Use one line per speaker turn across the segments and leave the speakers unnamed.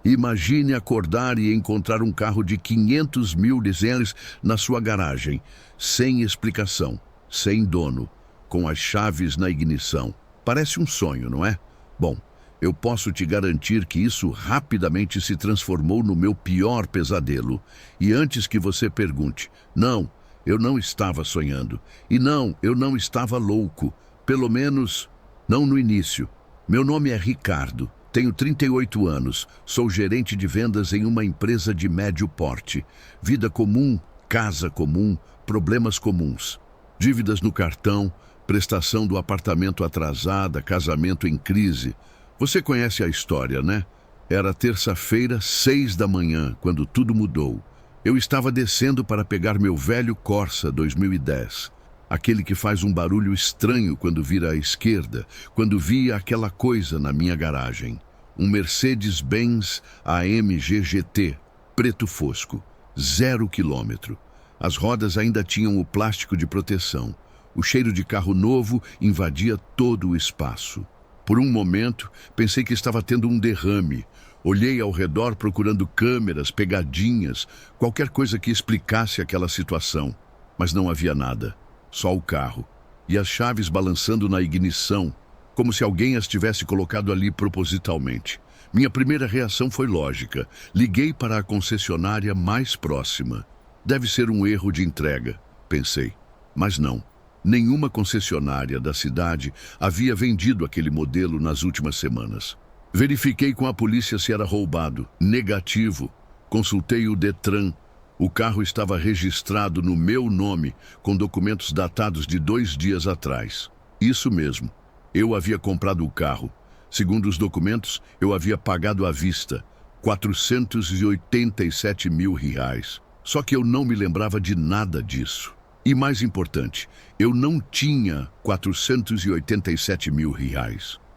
Imagine acordar e encontrar um carro de 500 mil dieseles na sua garagem, sem explicação, sem dono, com as chaves na ignição. Parece um sonho, não é? Bom, eu posso te garantir que isso rapidamente se transformou no meu pior pesadelo. E antes que você pergunte, não, eu não estava sonhando. E não, eu não estava louco. Pelo menos, não no início. Meu nome é Ricardo. Tenho 38 anos, sou gerente de vendas em uma empresa de médio porte. Vida comum, casa comum, problemas comuns. Dívidas no cartão, prestação do apartamento atrasada, casamento em crise. Você conhece a história, né? Era terça-feira, 6 da manhã, quando tudo mudou. Eu estava descendo para pegar meu velho Corsa 2010. Aquele que faz um barulho estranho quando vira à esquerda, quando via aquela coisa na minha garagem. Um Mercedes-Benz AMG GT, preto fosco, 0 quilômetro. As rodas ainda tinham o plástico de proteção. O cheiro de carro novo invadia todo o espaço. Por um momento, pensei que estava tendo um derrame. Olhei ao redor procurando câmeras, pegadinhas, qualquer coisa que explicasse aquela situação. Mas não havia nada. Só o carro. E as chaves balançando na ignição, como se alguém as tivesse colocado ali propositalmente. Minha primeira reação foi lógica. Liguei para a concessionária mais próxima. Deve ser um erro de entrega, pensei. Mas não. Nenhuma concessionária da cidade havia vendido aquele modelo nas últimas semanas. Verifiquei com a polícia se era roubado. Negativo. Consultei o Detran. O carro estava registrado no meu nome, com documentos datados de 2 dias atrás. Isso mesmo. Eu havia comprado o carro. Segundo os documentos, eu havia pagado à vista, R$ 487 mil. Só que eu não me lembrava de nada disso. E mais importante, eu não tinha R$ 487 mil.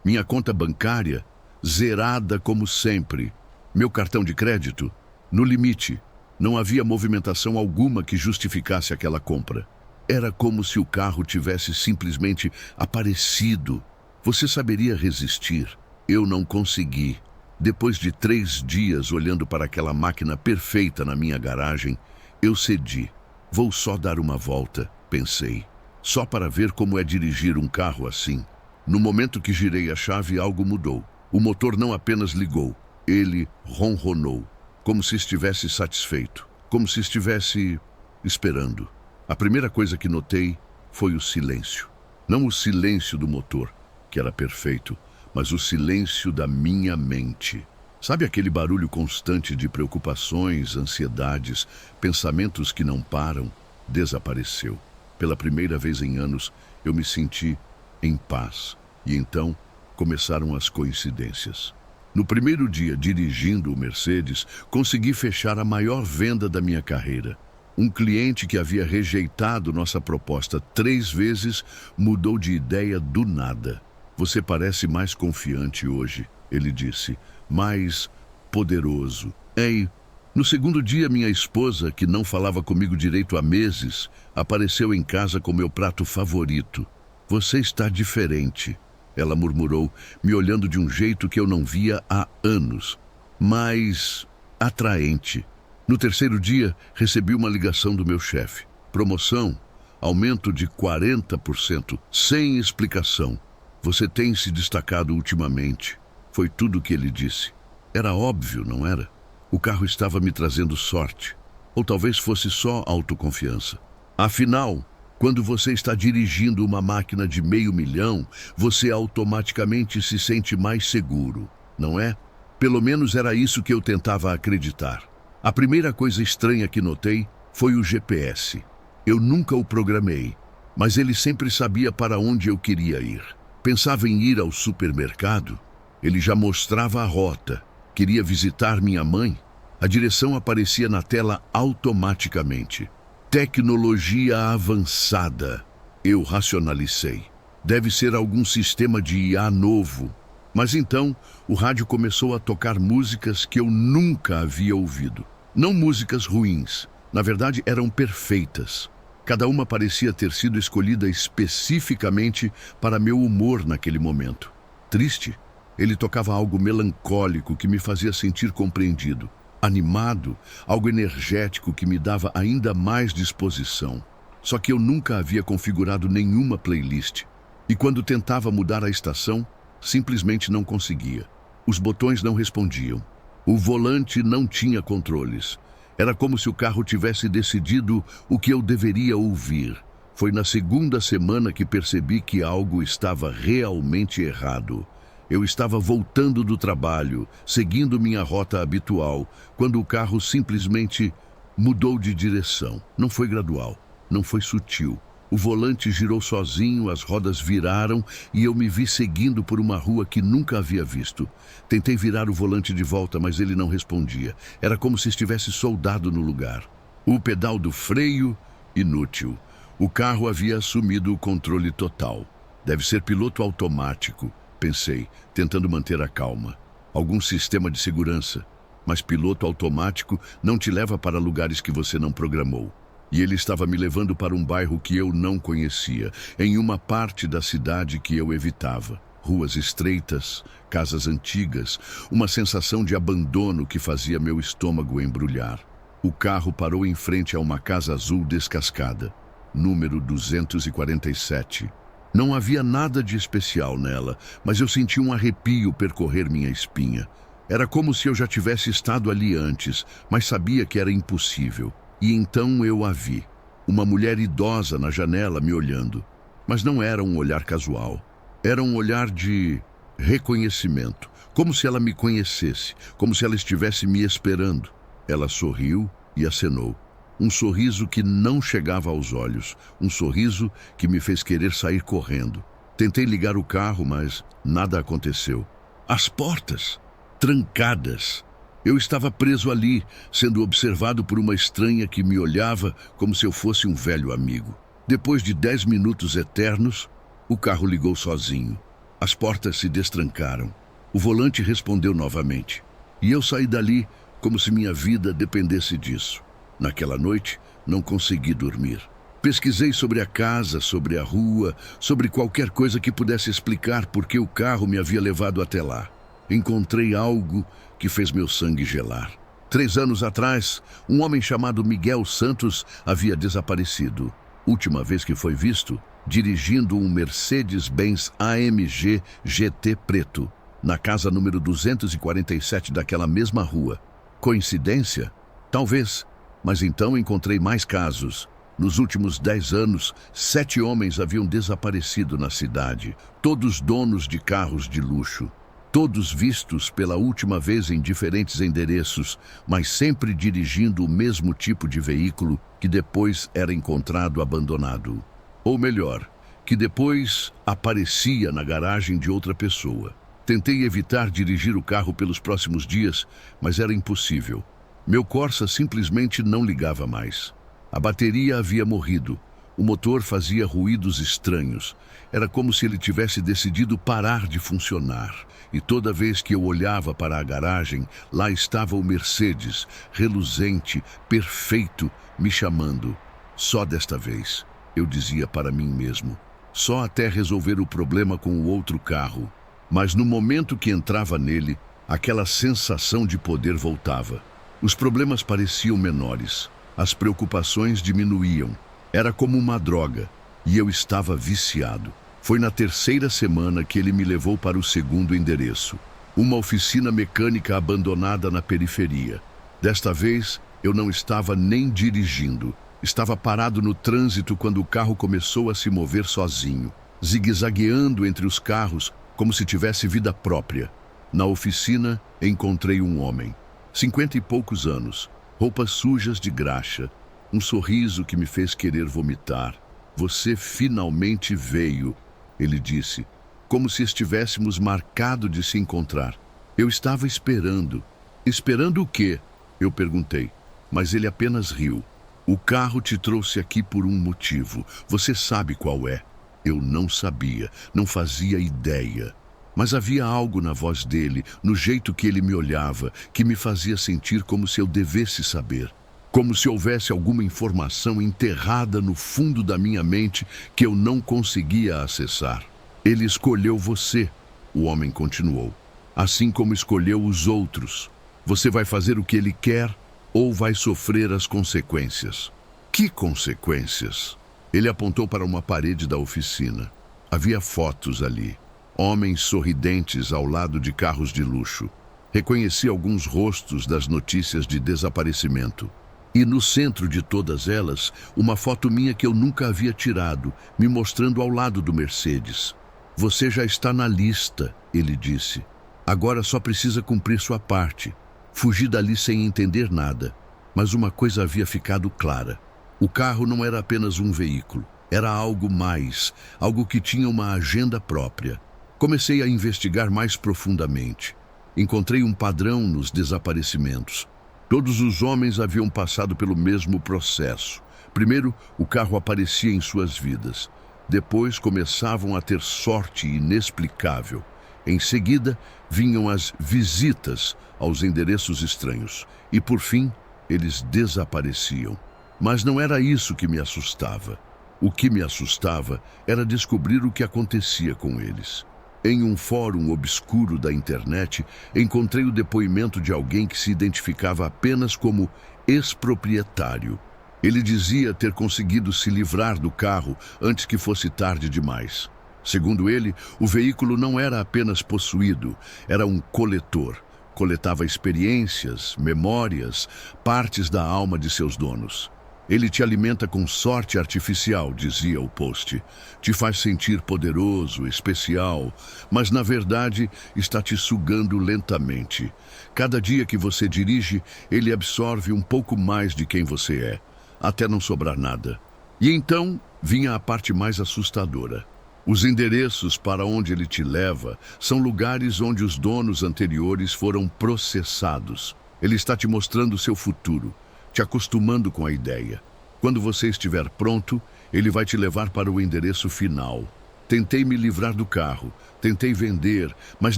Minha conta bancária, zerada como sempre. Meu cartão de crédito, no limite. Não havia movimentação alguma que justificasse aquela compra. Era como se o carro tivesse simplesmente aparecido. Você saberia resistir? Eu não consegui. Depois de 3 dias olhando para aquela máquina perfeita na minha garagem, eu cedi. Vou só dar uma volta, pensei. Só para ver como é dirigir um carro assim. No momento que girei a chave, algo mudou. O motor não apenas ligou, ele ronronou. Como se estivesse satisfeito. Como se estivesse esperando. A primeira coisa que notei foi o silêncio. Não o silêncio do motor, que era perfeito, mas o silêncio da minha mente. Sabe aquele barulho constante de preocupações, ansiedades, pensamentos que não param? Desapareceu. Pela primeira vez em anos, eu me senti em paz. E então, começaram as coincidências. No primeiro dia dirigindo o Mercedes, consegui fechar a maior venda da minha carreira. Um cliente que havia rejeitado nossa proposta 3 vezes mudou de ideia do nada. Você parece mais confiante hoje, ele disse, mais poderoso. Ei, no segundo dia minha esposa, que não falava comigo direito há meses, apareceu em casa com meu prato favorito. Você está diferente, ela murmurou, me olhando de um jeito que eu não via há anos, mais atraente. No terceiro dia, recebi uma ligação do meu chefe. Promoção, aumento de 40%, sem explicação. Você tem se destacado ultimamente. Foi tudo o que ele disse. Era óbvio, não era? O carro estava me trazendo sorte. Ou talvez fosse só autoconfiança. Afinal, quando você está dirigindo uma máquina de $500 mil, você automaticamente se sente mais seguro, não é? Pelo menos era isso que eu tentava acreditar. A primeira coisa estranha que notei foi o GPS. Eu nunca o programei, mas ele sempre sabia para onde eu queria ir. Pensava em ir ao supermercado, ele já mostrava a rota. Queria visitar minha mãe, a direção aparecia na tela automaticamente. Tecnologia avançada, eu racionalizei. Deve ser algum sistema de IA novo. Mas então, o rádio começou a tocar músicas que eu nunca havia ouvido. Não músicas ruins, na verdade eram perfeitas. Cada uma parecia ter sido escolhida especificamente para meu humor naquele momento. Triste? Ele tocava algo melancólico que me fazia sentir compreendido, animado, algo energético que me dava ainda mais disposição. Só que eu nunca havia configurado nenhuma playlist. E quando tentava mudar a estação, simplesmente não conseguia. Os botões não respondiam. O volante não tinha controles. Era como se o carro tivesse decidido o que eu deveria ouvir. Foi na segunda semana que percebi que algo estava realmente errado. Eu estava voltando do trabalho, seguindo minha rota habitual, quando o carro simplesmente mudou de direção. Não foi gradual, não foi sutil. O volante girou sozinho, as rodas viraram e eu me vi seguindo por uma rua que nunca havia visto. Tentei virar o volante de volta, mas ele não respondia. Era como se estivesse soldado no lugar. O pedal do freio, inútil. O carro havia assumido o controle total. Deve ser piloto automático, pensei, tentando manter a calma. Algum sistema de segurança. Mas piloto automático não te leva para lugares que você não programou. E ele estava me levando para um bairro que eu não conhecia, em uma parte da cidade que eu evitava. Ruas estreitas, casas antigas, uma sensação de abandono que fazia meu estômago embrulhar. O carro parou em frente a uma casa azul descascada, número 247. Não havia nada de especial nela, mas eu senti um arrepio percorrer minha espinha. Era como se eu já tivesse estado ali antes, mas sabia que era impossível. E então eu a vi. Uma mulher idosa na janela me olhando. Mas não era um olhar casual. Era um olhar de reconhecimento. Como se ela me conhecesse. Como se ela estivesse me esperando. Ela sorriu e acenou. Um sorriso que não chegava aos olhos. Um sorriso que me fez querer sair correndo. Tentei ligar o carro, mas nada aconteceu. As portas, trancadas. Eu estava preso ali, sendo observado por uma estranha que me olhava como se eu fosse um velho amigo. Depois de 10 minutos eternos, o carro ligou sozinho. As portas se destrancaram. O volante respondeu novamente. E eu saí dali como se minha vida dependesse disso. Naquela noite, não consegui dormir. Pesquisei sobre a casa, sobre a rua, sobre qualquer coisa que pudesse explicar por que o carro me havia levado até lá. Encontrei algo que fez meu sangue gelar. 3 anos atrás, um homem chamado Miguel Santos havia desaparecido. Última vez que foi visto, dirigindo um Mercedes-Benz AMG GT preto, na casa número 247 daquela mesma rua. Coincidência? Talvez, mas então encontrei mais casos. Nos últimos 10 anos, 7 homens haviam desaparecido na cidade, todos donos de carros de luxo. Todos vistos pela última vez em diferentes endereços, mas sempre dirigindo o mesmo tipo de veículo que depois era encontrado abandonado. Ou melhor, que depois aparecia na garagem de outra pessoa. Tentei evitar dirigir o carro pelos próximos dias, mas era impossível. Meu Corsa simplesmente não ligava mais. A bateria havia morrido. O motor fazia ruídos estranhos. Era como se ele tivesse decidido parar de funcionar. E toda vez que eu olhava para a garagem, lá estava o Mercedes, reluzente, perfeito, me chamando. Só desta vez, eu dizia para mim mesmo. Só até resolver o problema com o outro carro. Mas no momento que entrava nele, aquela sensação de poder voltava. Os problemas pareciam menores. As preocupações diminuíam. Era como uma droga. E eu estava viciado. Foi na 3ª semana que ele me levou para o 2º endereço. Uma oficina mecânica abandonada na periferia. Desta vez, eu não estava nem dirigindo. Estava parado no trânsito quando o carro começou a se mover sozinho, zigue-zagueando entre os carros como se tivesse vida própria. Na oficina, encontrei um homem. 50 e poucos anos, roupas sujas de graxa, um sorriso que me fez querer vomitar. Você finalmente veio, ele disse, como se estivéssemos marcado de se encontrar. Eu estava esperando. Esperando o quê? Eu perguntei, mas ele apenas riu. O carro te trouxe aqui por um motivo. Você sabe qual é? Eu não sabia, não fazia ideia. Mas havia algo na voz dele, no jeito que ele me olhava, que me fazia sentir como se eu devesse saber. Como se houvesse alguma informação enterrada no fundo da minha mente que eu não conseguia acessar. Ele escolheu você, o homem continuou. assim como escolheu os outros. Você vai fazer o que ele quer ou vai sofrer as consequências. Que consequências? Ele apontou para uma parede da oficina. Havia fotos ali. Homens sorridentes ao lado de carros de luxo. Reconheci alguns rostos das notícias de desaparecimento. E no centro de todas elas, uma foto minha que eu nunca havia tirado, me mostrando ao lado do Mercedes. Você já está na lista, ele disse. Agora só precisa cumprir sua parte. Fugi dali sem entender nada. Mas uma coisa havia ficado clara. O carro não era apenas um veículo. Era algo mais, algo que tinha uma agenda própria. Comecei a investigar mais profundamente. Encontrei um padrão nos desaparecimentos. Todos os homens haviam passado pelo mesmo processo. Primeiro, o carro aparecia em suas vidas. Depois, começavam a ter sorte inexplicável. Em seguida, vinham as visitas aos endereços estranhos. E, por fim, eles desapareciam. Mas não era isso que me assustava. O que me assustava era descobrir o que acontecia com eles. Em um fórum obscuro da internet, encontrei o depoimento de alguém que se identificava apenas como ex-proprietário. Ele dizia ter conseguido se livrar do carro antes que fosse tarde demais. Segundo ele, o veículo não era apenas possuído, era um coletor. Coletava experiências, memórias, partes da alma de seus donos. Ele te alimenta com sorte artificial, dizia o post. Te faz sentir poderoso, especial, mas na verdade está te sugando lentamente. Cada dia que você dirige, ele absorve um pouco mais de quem você é, até não sobrar nada. E então vinha a parte mais assustadora. Os endereços para onde ele te leva são lugares onde os donos anteriores foram processados. Ele está te mostrando seu futuro, te acostumando com a ideia. Quando você estiver pronto, ele vai te levar para o endereço final. Tentei me livrar do carro, tentei vender, mas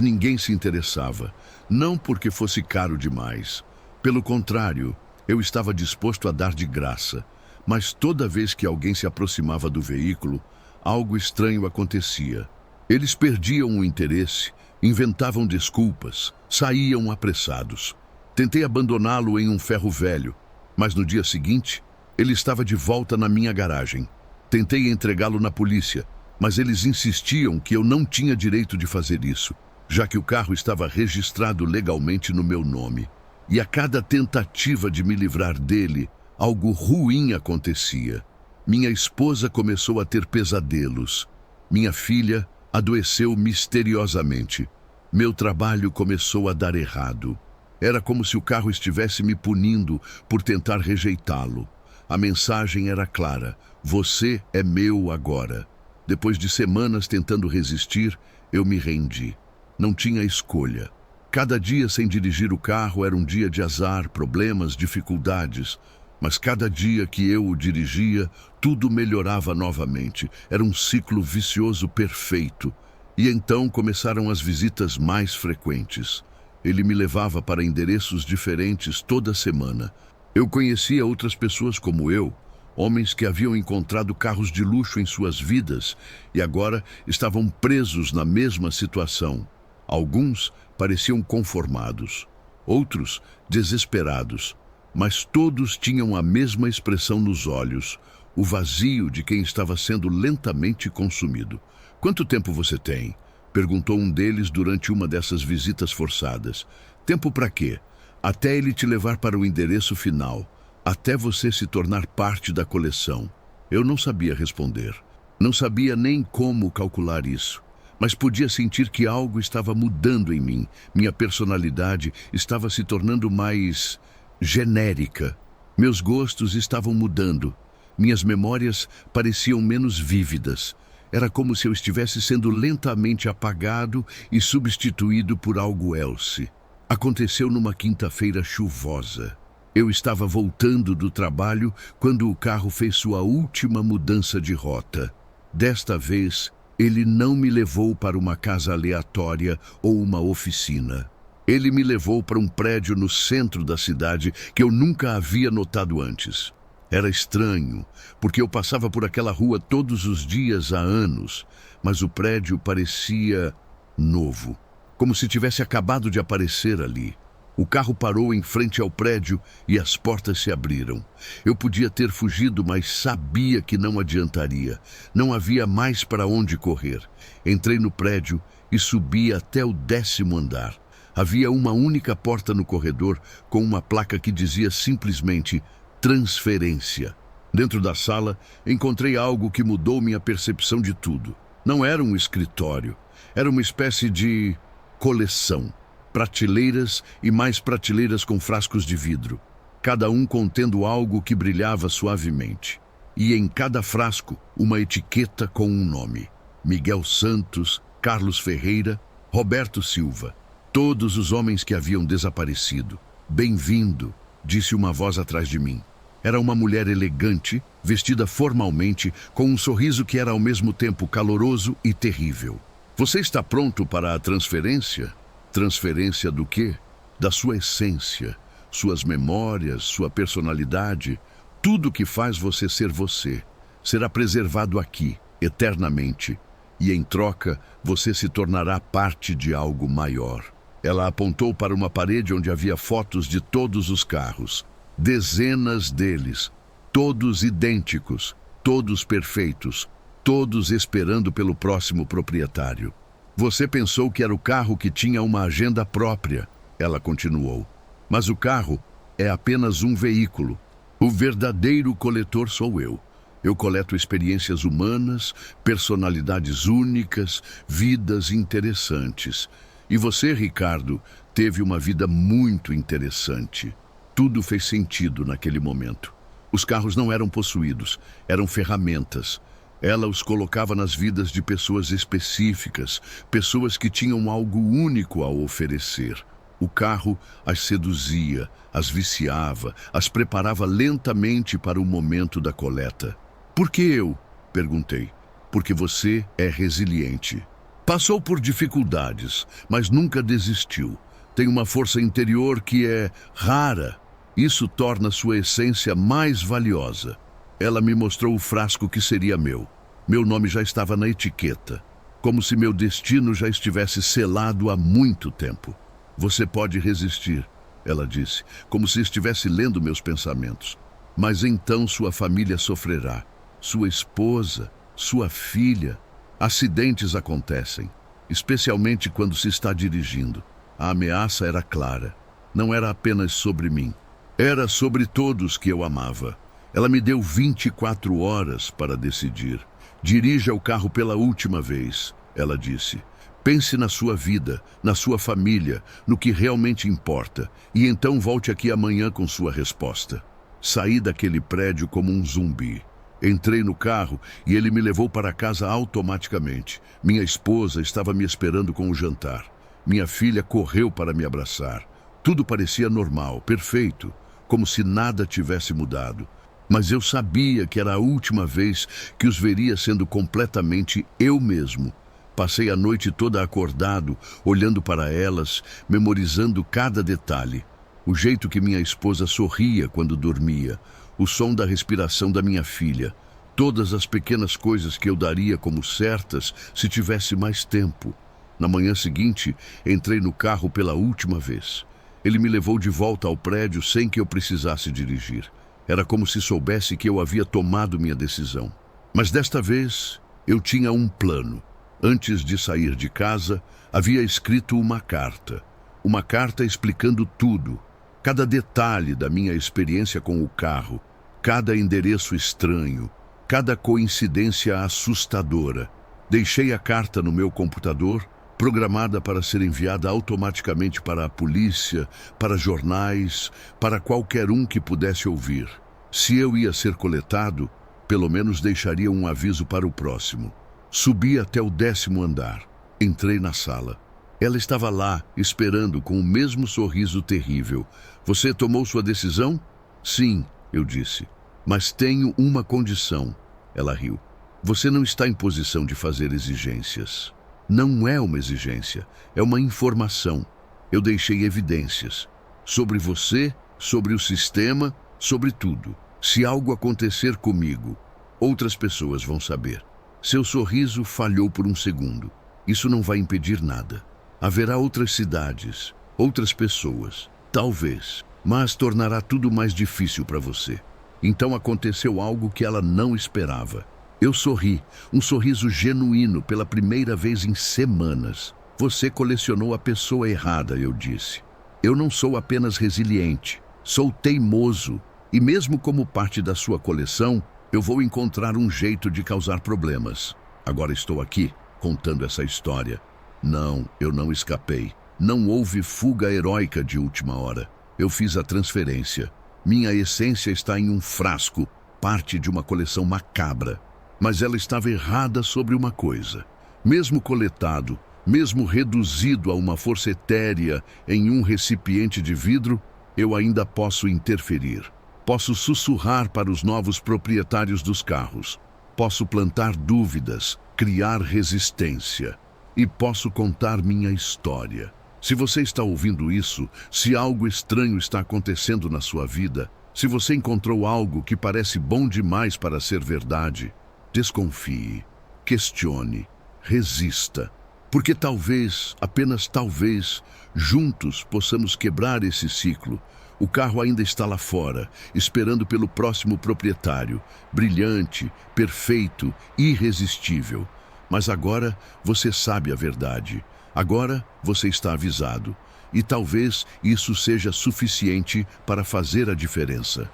ninguém se interessava. Não porque fosse caro demais. Pelo contrário, eu estava disposto a dar de graça. Mas toda vez que alguém se aproximava do veículo, algo estranho acontecia. Eles perdiam o interesse, inventavam desculpas, saíam apressados. Tentei abandoná-lo em um ferro velho, mas no dia seguinte, ele estava de volta na minha garagem. Tentei entregá-lo na polícia, mas eles insistiam que eu não tinha direito de fazer isso, já que o carro estava registrado legalmente no meu nome. E a cada tentativa de me livrar dele, algo ruim acontecia. Minha esposa começou a ter pesadelos. Minha filha adoeceu misteriosamente. Meu trabalho começou a dar errado. Era como se o carro estivesse me punindo por tentar rejeitá-lo. A mensagem era clara: você é meu agora. Depois de semanas tentando resistir, eu me rendi. Não tinha escolha. Cada dia sem dirigir o carro era um dia de azar, problemas, dificuldades. Mas cada dia que eu o dirigia, tudo melhorava novamente. Era um ciclo vicioso perfeito. E então começaram as visitas mais frequentes. Ele me levava para endereços diferentes toda semana. Eu conhecia outras pessoas como eu, homens que haviam encontrado carros de luxo em suas vidas e agora estavam presos na mesma situação. Alguns pareciam conformados, outros desesperados, mas todos tinham a mesma expressão nos olhos, o vazio de quem estava sendo lentamente consumido. "Quanto tempo você tem?" perguntou um deles durante uma dessas visitas forçadas. "Tempo para quê?" "Até ele te levar para o endereço final, até você se tornar parte da coleção." Eu não sabia responder. Não sabia nem como calcular isso. Mas podia sentir que algo estava mudando em mim. Minha personalidade estava se tornando mais genérica. Meus gostos estavam mudando. Minhas memórias pareciam menos vívidas. Era como se eu estivesse sendo lentamente apagado e substituído por algo else. Aconteceu numa quinta-feira chuvosa. Eu estava voltando do trabalho quando o carro fez sua última mudança de rota. Desta vez, ele não me levou para uma casa aleatória ou uma oficina. Ele me levou para um prédio no centro da cidade que eu nunca havia notado antes. Era estranho, porque eu passava por aquela rua todos os dias há anos, mas o prédio parecia novo. como se tivesse acabado de aparecer ali. O carro parou em frente ao prédio e as portas se abriram. Eu podia ter fugido, mas sabia que não adiantaria. Não havia mais para onde correr. Entrei no prédio e subi até o 10º andar. Havia uma única porta no corredor com uma placa que dizia simplesmente transferência. Dentro da sala, encontrei algo que mudou minha percepção de tudo. Não era um escritório, era uma espécie de coleção. Prateleiras e mais prateleiras com frascos de vidro, cada um contendo algo que brilhava suavemente. E em cada frasco, uma etiqueta com um nome. Miguel Santos, Carlos Ferreira, Roberto Silva. Todos os homens que haviam desaparecido. Bem-vindo, disse uma voz atrás de mim. Era uma mulher elegante, vestida formalmente, com um sorriso que era ao mesmo tempo caloroso e terrível. Você está pronto para a transferência? Transferência do quê? Da sua essência, suas memórias, sua personalidade, tudo que faz você ser você, será preservado aqui, eternamente, e em troca você se tornará parte de algo maior. Ela apontou para uma parede onde havia fotos de todos os carros, dezenas deles, todos idênticos, todos perfeitos, todos esperando pelo próximo proprietário. Você pensou que era o carro que tinha uma agenda própria, ela continuou. Mas o carro é apenas um veículo. O verdadeiro coletor sou eu. Eu coleto experiências humanas, personalidades únicas, vidas interessantes. E você, Ricardo, teve uma vida muito interessante. Tudo fez sentido naquele momento. Os carros não eram possuídos, eram ferramentas. Ela os colocava nas vidas de pessoas específicas, pessoas que tinham algo único a oferecer. O carro as seduzia, as viciava, as preparava lentamente para o momento da coleta. Por que eu? Perguntei. Porque você é resiliente. Passou por dificuldades, mas nunca desistiu. Tem uma força interior que é rara. Isso torna sua essência mais valiosa. Ela me mostrou o frasco que seria meu. Meu nome já estava na etiqueta, como se meu destino já estivesse selado há muito tempo. Você pode resistir, ela disse, como se estivesse lendo meus pensamentos. Mas então sua família sofrerá. Sua esposa, sua filha. Acidentes acontecem, especialmente quando se está dirigindo. A ameaça era clara. Não era apenas sobre mim. Era sobre todos que eu amava. Ela me deu 24 horas para decidir. Dirija o carro pela última vez, ela disse. Pense na sua vida, na sua família, no que realmente importa, e então volte aqui amanhã com sua resposta. Saí daquele prédio como um zumbi. Entrei no carro e ele me levou para casa automaticamente. Minha esposa estava me esperando com o jantar. Minha filha correu para me abraçar. Tudo parecia normal, perfeito, como se nada tivesse mudado. Mas eu sabia que era a última vez que os veria sendo completamente eu mesmo. Passei a noite toda acordado, olhando para elas, memorizando cada detalhe. O jeito que minha esposa sorria quando dormia, o som da respiração da minha filha, todas as pequenas coisas que eu daria como certas se tivesse mais tempo. Na manhã seguinte, entrei no carro pela última vez. Ele me levou de volta ao prédio sem que eu precisasse dirigir. Era como se soubesse que eu havia tomado minha decisão. Mas desta vez, eu tinha um plano. Antes de sair de casa, havia escrito uma carta. Uma carta explicando tudo. Cada detalhe da minha experiência com o carro. Cada endereço estranho. Cada coincidência assustadora. Deixei a carta no meu computador, programada para ser enviada automaticamente para a polícia, para jornais, para qualquer um que pudesse ouvir. Se eu ia ser coletado, pelo menos deixaria um aviso para o próximo. Subi até o 10º andar. Entrei na sala. Ela estava lá, esperando com o mesmo sorriso terrível. Você tomou sua decisão? Sim, eu disse. Mas tenho uma condição. Ela riu. Você não está em posição de fazer exigências. Não é uma exigência, é uma informação. Eu deixei evidências. Sobre você, sobre o sistema, sobre tudo. Se algo acontecer comigo, outras pessoas vão saber. Seu sorriso falhou por um segundo. Isso não vai impedir nada. Haverá outras cidades, outras pessoas, talvez, mas tornará tudo mais difícil para você. Então aconteceu algo que ela não esperava. Eu sorri, um sorriso genuíno pela primeira vez em semanas. Você colecionou a pessoa errada, eu disse. Eu não sou apenas resiliente, sou teimoso. E mesmo como parte da sua coleção, eu vou encontrar um jeito de causar problemas. Agora estou aqui, contando essa história. Não, eu não escapei. Não houve fuga heróica de última hora. Eu fiz a transferência. Minha essência está em um frasco, parte de uma coleção macabra. Mas ela estava errada sobre uma coisa. Mesmo coletado, mesmo reduzido a uma força etérea em um recipiente de vidro, eu ainda posso interferir. Posso sussurrar para os novos proprietários dos carros. Posso plantar dúvidas, criar resistência. E posso contar minha história. Se você está ouvindo isso, se algo estranho está acontecendo na sua vida, se você encontrou algo que parece bom demais para ser verdade, desconfie, questione, resista. Porque talvez, apenas talvez, juntos possamos quebrar esse ciclo. O carro ainda está lá fora, esperando pelo próximo proprietário, brilhante, perfeito, irresistível. Mas agora você sabe a verdade. Agora você está avisado. E talvez isso seja suficiente para fazer a diferença.